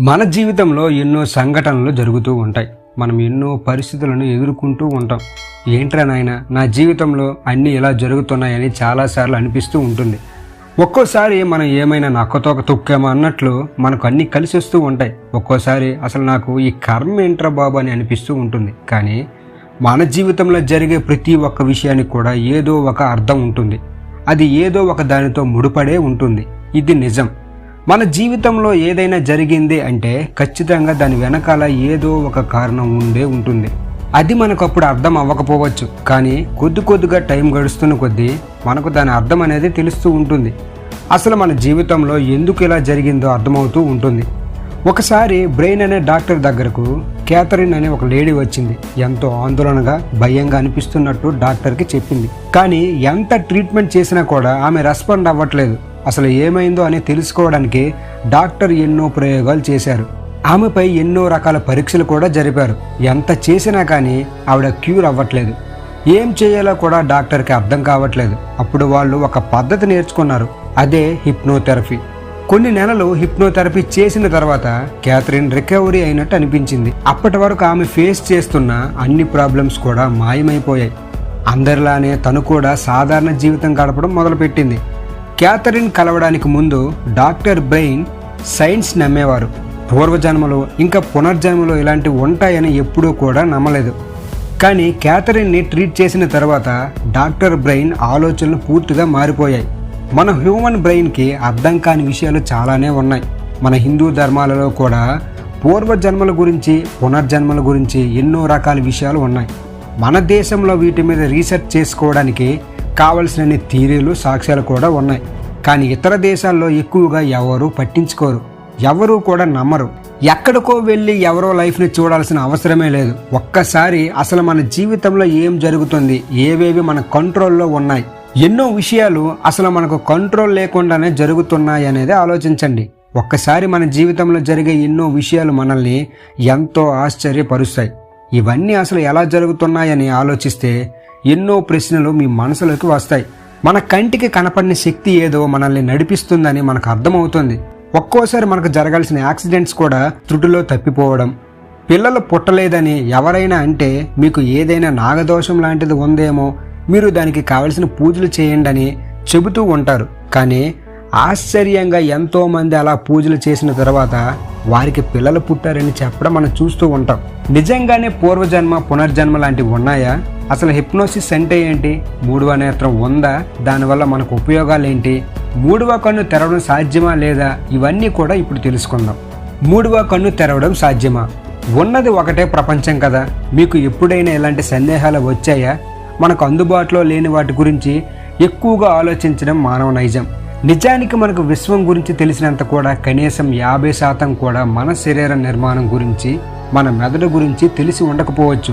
మన జీవితంలో ఎన్నో సంఘటనలు జరుగుతూ ఉంటాయి. మనం ఎన్నో పరిస్థితులను ఎదుర్కొంటూ ఉంటాం. ఏంట్రా నాయన, నా జీవితంలో అన్నీ ఇలా జరుగుతున్నాయని చాలాసార్లు అనిపిస్తూ ఉంటుంది. ఒక్కోసారి మనం ఏమైనా నక్కతోక తొక్కామో అన్నట్లు మనకు అన్నీ కలిసి వస్తూ ఉంటాయి. ఒక్కోసారి అసలు నాకు ఈ కర్మ ఏంట్రా బాబు అని అనిపిస్తూ ఉంటుంది. కానీ మన జీవితంలో జరిగే ప్రతి ఒక్క విషయానికి కూడా ఏదో ఒక అర్థం ఉంటుంది. అది ఏదో ఒక దానితో ముడిపడే ఉంటుంది. ఇది నిజం. మన జీవితంలో ఏదైనా జరిగింది అంటే ఖచ్చితంగా దాని వెనకాల ఏదో ఒక కారణం ఉండే ఉంటుంది. అది మనకు అప్పుడు అర్థం అవ్వకపోవచ్చు, కానీ కొద్దిగా టైం గడుస్తున్న కొద్దీ మనకు దాని అర్థం అనేది తెలుస్తూ ఉంటుంది. అసలు మన జీవితంలో ఎందుకు ఇలా జరిగిందో అర్థమవుతూ ఉంటుంది. ఒకసారి బ్రెయిన్ అనే డాక్టర్ దగ్గరకు క్యాథరిన్ అనే ఒక లేడీ వచ్చింది. ఎంతో ఆందోళనగా భయంగా అనిపిస్తున్నట్టు డాక్టర్కి చెప్పింది. కానీ ఎంత ట్రీట్మెంట్ చేసినా కూడా ఆమె రెస్పాండ్ అవ్వట్లేదు. అసలు ఏమైందో అని తెలుసుకోవడానికి డాక్టర్ ఎన్నో ప్రయోగాలు చేశారు. ఆమెపై ఎన్నో రకాల పరీక్షలు కూడా జరిపారు. ఎంత చేసినా కానీ ఆవిడ క్యూర్ అవ్వట్లేదు. ఏం చేయాలో కూడా డాక్టర్కి అర్థం కావట్లేదు. అప్పుడు వాళ్ళు ఒక పద్ధతి నేర్చుకున్నారు. అదే హిప్నోథెరపీ. కొన్ని నెలలు హిప్నోథెరపీ చేసిన తర్వాత క్యాథరిన్ రికవరీ అయినట్టు అనిపించింది. అప్పటి వరకు ఆమె ఫేస్ చేస్తున్న అన్ని ప్రాబ్లమ్స్ కూడా మాయమైపోయాయి. అందరిలానే తను కూడా సాధారణ జీవితం గడపడం మొదలుపెట్టింది. క్యాథరిన్ కలవడానికి ముందు డాక్టర్ బ్రెయిన్ సైన్స్ నమ్మేవారు. పూర్వజన్మలు ఇంకా పునర్జన్మలు ఇలాంటివి ఉంటాయని ఎప్పుడూ కూడా నమ్మలేదు. కానీ క్యాథరిన్ని ట్రీట్ చేసిన తర్వాత డాక్టర్ బ్రెయిన్ ఆలోచనలు పూర్తిగా మారిపోయాయి. మన హ్యూమన్ బ్రెయిన్కి అర్థం కాని విషయాలు చాలానే ఉన్నాయి. మన హిందూ ధర్మాలలో కూడా పూర్వజన్మల గురించి పునర్జన్మల గురించి ఎన్నో రకాల విషయాలు ఉన్నాయి. మన దేశంలో వీటి మీద రీసెర్చ్ చేసుకోవడానికి కావలసిన థియరీలు సాక్ష్యాలు కూడా ఉన్నాయి. కానీ ఇతర దేశాల్లో ఎక్కువగా ఎవరూ పట్టించుకోరు, ఎవరూ కూడా నమ్మరు. ఎక్కడికో వెళ్ళి ఎవరో లైఫ్ని చూడాల్సిన అవసరమే లేదు. ఒక్కసారి అసలు మన జీవితంలో ఏం జరుగుతుంది, ఏవేవి మన కంట్రోల్లో ఉన్నాయి, ఎన్నో విషయాలు అసలు మనకు కంట్రోల్ లేకుండానే జరుగుతున్నాయి అనేది ఆలోచించండి. ఒక్కసారి మన జీవితంలో జరిగే ఎన్నో విషయాలు మనల్ని ఎంతో ఆశ్చర్యపరుస్తాయి. ఇవన్నీ అసలు ఎలా జరుగుతున్నాయని ఆలోచిస్తే ఎన్నో ప్రశ్నలు మీ మనసులోకి వస్తాయి. మన కంటికి కనపడిన శక్తి ఏదో మనల్ని నడిపిస్తుందని మనకు అర్థమవుతుంది. ఒక్కోసారి మనకు జరగాల్సిన యాక్సిడెంట్స్ కూడా త్రుటిలో తప్పిపోవడం, పిల్లలు పుట్టలేదని ఎవరైనా అంటే మీకు ఏదైనా నాగదోషం లాంటిది ఉందేమో, మీరు దానికి కావలసిన పూజలు చేయండి అని చెబుతూ ఉంటారు. కానీ ఆశ్చర్యంగా ఎంతోమంది అలా పూజలు చేసిన తర్వాత వారికి పిల్లలు పుట్టారని చెప్పడం మనం చూస్తూ ఉంటాం. నిజంగానే పూర్వజన్మ పునర్జన్మ లాంటివి ఉన్నాయా? అసలు హిప్నోసిస్ అంటే ఏంటి? మూడవ నేత్రం ఉందా? దానివల్ల మనకు ఉపయోగాలు ఏంటి? మూడవ కన్ను తెరవడం సాధ్యమా లేదా? ఇవన్నీ కూడా ఇప్పుడు తెలుసుకుందాం. మూడవ కన్ను తెరవడం సాధ్యమా? ఉన్నది ఒకటే ప్రపంచం కదా. మీకు ఎప్పుడైనా ఇలాంటి సందేహాలు వచ్చాయా? మనకు అందుబాటులో లేని వాటి గురించి ఎక్కువగా ఆలోచించడం మానవ నైజం. నిజానికి మనకు విశ్వం గురించి తెలిసినంత కూడా కనీసం 50% కూడా మన శరీర నిర్మాణం గురించి, మన మెదడు గురించి తెలిసి ఉండకపోవచ్చు.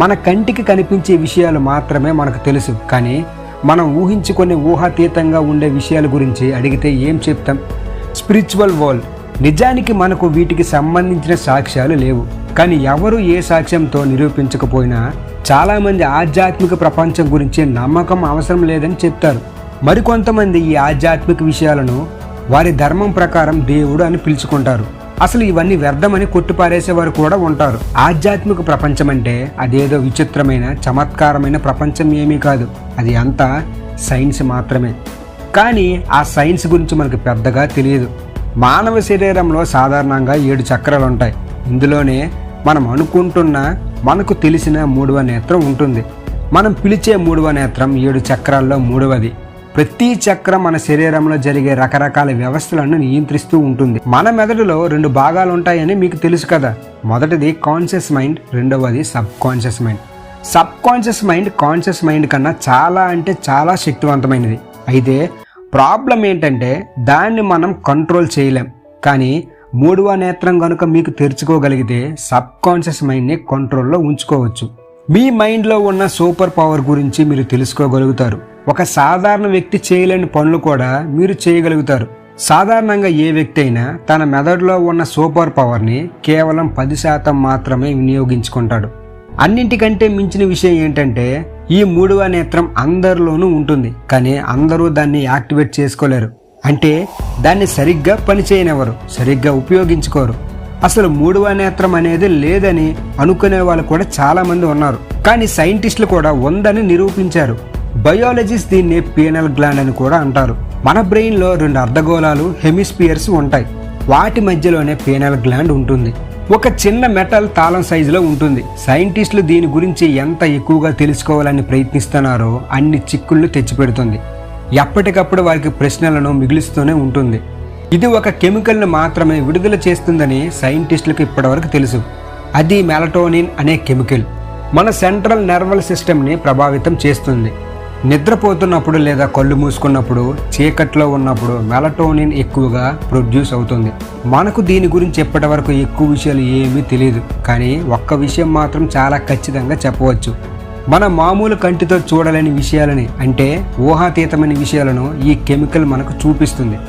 మన కంటికి కనిపించే విషయాలు మాత్రమే మనకు తెలుసు. కానీ మనం ఊహించుకునే ఊహాతీతంగా ఉండే విషయాల గురించి అడిగితే ఏం చెప్తాం? Spiritual world. నిజానికి మనకు వీటికి సంబంధించిన సాక్ష్యాలు లేవు. కానీ ఎవరు ఏ సాక్ష్యంతో నిరూపించకపోయినా చాలామంది ఆధ్యాత్మిక ప్రపంచం గురించి నమ్మకం అవసరం లేదని చెప్తారు. మరికొంతమంది ఈ ఆధ్యాత్మిక విషయాలను వారి ధర్మం ప్రకారం దేవుడు అని పిలుచుకుంటారు. అసలు ఇవన్నీ వ్యర్థమని కొట్టిపారేసేవారు కూడా ఉంటారు. ఆధ్యాత్మిక ప్రపంచం అంటే అదేదో విచిత్రమైన చమత్కారమైన ప్రపంచం ఏమీ కాదు. అది అంతా సైన్స్ మాత్రమే. కానీ ఆ సైన్స్ గురించి మనకు పెద్దగా తెలియదు. మానవ శరీరంలో సాధారణంగా 7 చక్రాలు ఉంటాయి. ఇందులోనే మనం అనుకుంటున్న, మనకు తెలిసిన మూడవ నేత్రం ఉంటుంది. మనం పిలిచే మూడవ నేత్రం 7 చక్రాల్లో మూడవది. ప్రతి చక్రం మన శరీరంలో జరిగే రకరకాల వ్యవస్థలను నియంత్రిస్తూ ఉంటుంది. మన మెదడులో 2 భాగాలు ఉంటాయని మీకు తెలుసు కదా. మొదటిది కాన్షియస్ మైండ్, రెండవది sub conscious mind. Sub conscious mind conscious mind కన్నా చాలా అంటే చాలా శక్తివంతమైనది. అయితే ప్రాబ్లం ఏంటంటే దాన్ని మనం కంట్రోల్ చేయలేం. కానీ మూడవ నేత్రం కనుక మీకు తెరుచుకోగలిగితే సబ్ కాన్షియస్ మైండ్ని కంట్రోల్లో ఉంచుకోవచ్చు. మీ మైండ్లో ఉన్న సూపర్ పవర్ గురించి మీరు తెలుసుకోగలుగుతారు. ఒక సాధారణ వ్యక్తి చేయలేని పనులు కూడా మీరు చేయగలుగుతారు. సాధారణంగా ఏ వ్యక్తి అయినా తన మెదడులో ఉన్న సూపర్ పవర్ని కేవలం 10% మాత్రమే వినియోగించుకుంటాడు. అన్నింటికంటే మించిన విషయం ఏంటంటే ఈ మూడవ నేత్రం అందరిలోనూ ఉంటుంది. కానీ అందరూ దాన్ని యాక్టివేట్ చేసుకోలేరు. అంటే దాన్ని సరిగ్గా పనిచేయనివ్వరు, సరిగ్గా ఉపయోగించుకోరు. అసలు మూడవ నేత్రం అనేది లేదని అనుకునే వాళ్ళు కూడా చాలా మంది ఉన్నారు. కానీ సైంటిస్టులు కూడా ఉందని నిరూపించారు. బయాలజిస్ట్ దీన్ని పీనల్ గ్లాండ్ అని కూడా అంటారు. మన బ్రెయిన్లో 2 అర్ధగోళాలు హెమిస్పియర్స్ ఉంటాయి. వాటి మధ్యలోనే పీనల్ గ్లాండ్ ఉంటుంది. ఒక చిన్న మెటల్ తాళం సైజులో ఉంటుంది. సైంటిస్టులు దీని గురించి ఎంత ఎక్కువగా తెలుసుకోవాలని ప్రయత్నిస్తున్నారో అన్ని చిక్కుళ్ళు తెచ్చిపెడుతుంది. ఎప్పటికప్పుడు వారికి ప్రశ్నలను మిగులుస్తూనే ఉంటుంది. ఇది ఒక కెమికల్ను మాత్రమే విడుదల చేస్తుందని సైంటిస్టులకు ఇప్పటివరకు తెలుసు. అది మెలటోనిన్ అనే కెమికల్ మన సెంట్రల్ నర్వస్ సిస్టమ్ని ప్రభావితం చేస్తుంది. నిద్రపోతున్నప్పుడు లేదా కళ్ళు మూసుకున్నప్పుడు, చీకట్లో ఉన్నప్పుడు మెలటోనిన్ ఎక్కువగా ప్రొడ్యూస్ అవుతుంది. మనకు దీని గురించి ఇప్పటి వరకు ఎక్కువ విషయాలు ఏమీ తెలియదు. కానీ ఒక్క విషయం మాత్రం చాలా ఖచ్చితంగా చెప్పవచ్చు. మన మామూలు కంటితో చూడలేని విషయాలని, అంటే ఊహాతీతమైన విషయాలను ఈ కెమికల్ మనకు చూపిస్తుంది.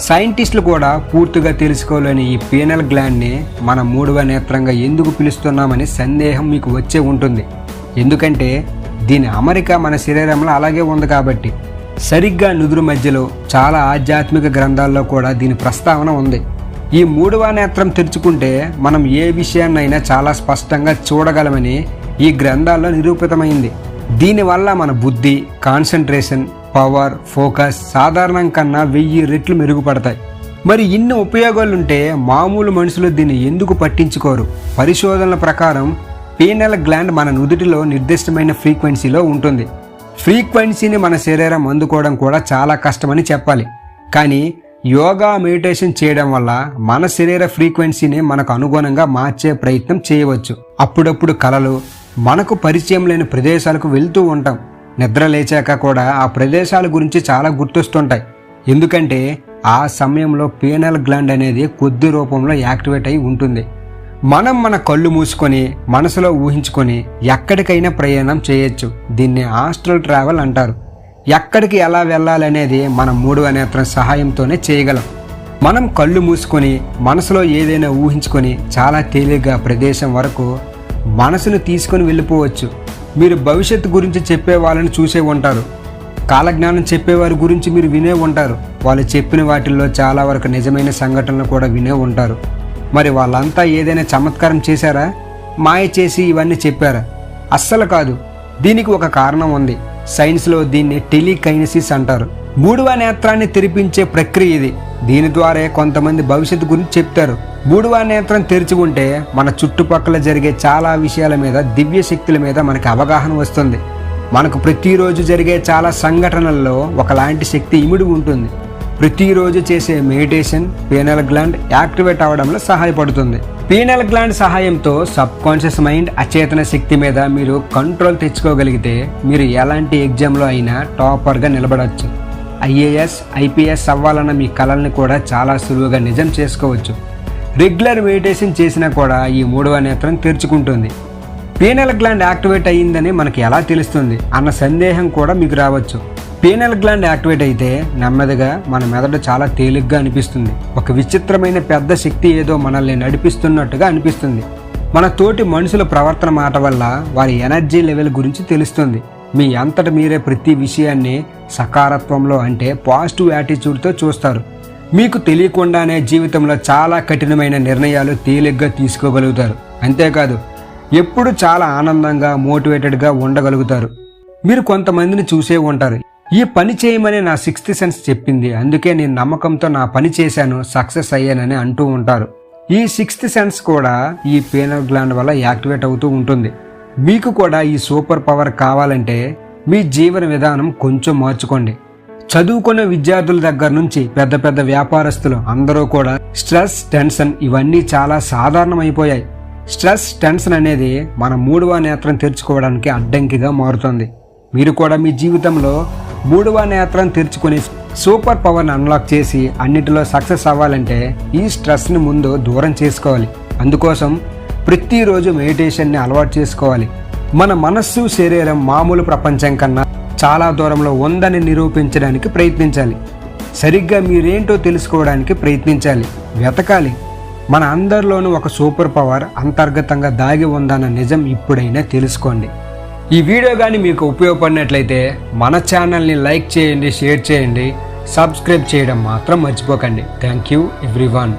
సైంటిస్టులు కూడా పూర్తిగా తెలుసుకోలేని ఈ పీనల్ గ్లాండ్ని మన మూడవ నేత్రంగా ఎందుకు పిలుస్తున్నామని సందేహం మీకు వచ్చే ఉంటుంది. ఎందుకంటే దీని అమరిక మన శరీరంలో అలాగే ఉంది కాబట్టి. సరిగ్గా నుదురు మధ్యలో చాలా ఆధ్యాత్మిక గ్రంథాల్లో కూడా దీని ప్రస్తావన ఉంది. ఈ మూడవ నేత్రం తెరుచుకుంటే మనం ఏ విషయాన్నైనా చాలా స్పష్టంగా చూడగలమని ఈ గ్రంథాల్లో నిరూపితమైంది. దీనివల్ల మన బుద్ధి, కాన్సన్ట్రేషన్, పవర్, ఫోకస్ సాధారణం కన్నా 1000 రెట్లు మెరుగుపడతాయి. మరి ఇన్ని ఉపయోగాలుంటే మామూలు మనుషులు దీన్ని ఎందుకు పట్టించుకోరు? పరిశోధనల ప్రకారం పీనల్ గ్లాండ్ మన నుదుటిలో నిర్దిష్టమైన ఫ్రీక్వెన్సీలో ఉంటుంది. ఫ్రీక్వెన్సీని మన శరీరం అందుకోవడం కూడా చాలా కష్టమని చెప్పాలి. కానీ యోగా, మెడిటేషన్ చేయడం వల్ల మన శరీర ఫ్రీక్వెన్సీని మనకు అనుగుణంగా మార్చే ప్రయత్నం చేయవచ్చు. అప్పుడప్పుడు కలలు, మనకు పరిచయం లేని ప్రదేశాలకు వెళ్తూ ఉంటాం. నిద్ర లేచాక కూడా ఆ ప్రదేశాల గురించి చాలా గుర్తొస్తుంటాయి. ఎందుకంటే ఆ సమయంలో పీనల్ గ్లాండ్ అనేది కొద్ది రూపంలో యాక్టివేట్ అయి ఉంటుంది. మనం మన కళ్ళు మూసుకొని మనసులో ఊహించుకొని ఎక్కడికైనా ప్రయాణం చేయొచ్చు. దీన్ని ఆస్ట్రల్ ట్రావెల్ అంటారు. ఎక్కడికి ఎలా వెళ్ళాలనేది మనం మూడవ నేత్రం సహాయంతోనే చేయగలం. మనం కళ్ళు మూసుకొని మనసులో ఏదైనా ఊహించుకొని చాలా తేలిగ్గా ప్రదేశం వరకు మనసును తీసుకొని వెళ్ళిపోవచ్చు. మీరు భవిష్యత్తు గురించి చెప్పే వాళ్ళని చూసే ఉంటారు. కాలజ్ఞానం చెప్పేవారి గురించి మీరు వినే ఉంటారు. వాళ్ళు చెప్పిన వాటిల్లో చాలా వరకు నిజమైన సంఘటనలు కూడా వినే ఉంటారు. మరి వాళ్ళంతా ఏదైనా చమత్కారం చేశారా? మాయ చేసి ఇవన్నీ చెప్పారా? అస్సలు కాదు. దీనికి ఒక కారణం ఉంది. సైన్స్లో దీన్ని టెలికైనసిస్ అంటారు. మూడవ నేత్రాన్ని తెరిపించే ప్రక్రియ ఇది. దీని ద్వారా కొంతమంది భవిష్యత్తు గురించి చెప్తారు. మూడవ నేత్రం తెరిచి ఉంటే మన చుట్టుపక్కల జరిగే చాలా విషయాల మీద, దివ్య శక్తుల మీద మనకి అవగాహన వస్తుంది. మనకు ప్రతిరోజు జరిగే చాలా సంఘటనల్లో ఒకలాంటి శక్తి ఇమిడి ఉంటుంది. ప్రతిరోజు చేసే మెడిటేషన్ పీనల్ గ్లాండ్ యాక్టివేట్ అవ్వడంలో సహాయపడుతుంది. పీనల్ గ్లాండ్ సహాయంతో సబ్ కాన్షియస్ మైండ్, అచేతన శక్తి మీద మీరు కంట్రోల్ తెచ్చుకోగలిగితే మీరు ఎలాంటి ఎగ్జామ్లో అయినా టాపర్గా నిలబడవచ్చు. ఐఏఎస్, ఐపీఎస్ అవ్వాలన్న మీ కలల్ని కూడా చాలా సులువుగా నిజం చేసుకోవచ్చు. రెగ్యులర్ మెడిటేషన్ చేసినా కూడా ఈ మూడవ నేత్రం తెరుచుకుంటుంది. పీనల్ గ్లాండ్ యాక్టివేట్ అయ్యిందని మనకి ఎలా తెలుస్తుంది అన్న సందేహం కూడా మీకు రావచ్చు. పీనల్ గ్లాండ్ యాక్టివేట్ అయితే నెమ్మదిగా మన మెదడు చాలా తేలిగ్గా అనిపిస్తుంది. ఒక విచిత్రమైన పెద్ద శక్తి ఏదో మనల్ని నడిపిస్తున్నట్టుగా అనిపిస్తుంది. మన తోటి మనుషుల ప్రవర్తన మాట వల్ల వారి ఎనర్జీ లెవెల్ గురించి తెలుస్తుంది. మీ అంతట మీరే ప్రతి విషయాన్ని సకారత్వంలో, అంటే పాజిటివ్ యాటిట్యూడ్తో చూస్తారు. మీకు తెలియకుండానే జీవితంలో చాలా కఠినమైన నిర్ణయాలు తేలిగ్గా తీసుకోగలుగుతారు. అంతేకాదు ఎప్పుడు చాలా ఆనందంగా, మోటివేటెడ్గా ఉండగలుగుతారు. మీరు కొంతమందిని చూసే ఉంటారు. ఈ పని చేయమని నా 6th సెన్స్ చెప్పింది, అందుకే నేను నమ్మకంతో నా పని చేశాను, సక్సెస్ అయ్యానని అంటూ ఉంటారు. ఈ 6th సెన్స్ కూడా ఈ పీనల్ గ్లాండ్ వల్ల యాక్టివేట్ అవుతూ ఉంటుంది. మీకు కూడా ఈ సూపర్ పవర్ కావాలంటే మీ జీవన విధానం కొంచెం మార్చుకోండి. చదువుకున్న విద్యార్థుల దగ్గర నుంచి పెద్ద పెద్ద వ్యాపారస్తులు అందరూ కూడా స్ట్రెస్, టెన్షన్ ఇవన్నీ చాలా సాధారణమైపోయాయి. స్ట్రెస్, టెన్షన్ అనేది మన మూడవ నేత్రం తెరుచుకోవడానికి అడ్డంకిగా మారుతుంది. మీరు కూడా మీ జీవితంలో మూడవ నేత్రం తెరుచుకొని సూపర్ పవర్ని అన్లాక్ చేసి అన్నిటిలో సక్సెస్ అవ్వాలంటే ఈ స్ట్రెస్ని ముందు దూరం చేసుకోవాలి. అందుకోసం ప్రతిరోజు మెడిటేషన్ని అలవాటు చేసుకోవాలి. మన మనస్సు, శరీరం మామూలు ప్రపంచం కన్నా చాలా దూరంలో ఉందని నిరూపించడానికి ప్రయత్నించాలి. సరిగ్గా మీరేంటో తెలుసుకోవడానికి ప్రయత్నించాలి, వెతకాలి. మన అందరిలోనూ ఒక సూపర్ పవర్ అంతర్గతంగా దాగి ఉందన్న నిజం ఇప్పుడైనా తెలుసుకోండి. ఈ వీడియో కానీ మీకు ఉపయోగపడినట్లయితే మన ఛానల్ని లైక్ చేయండి, షేర్ చేయండి, సబ్స్క్రైబ్ చేయడం మాత్రం మర్చిపోకండి. Thank you everyone.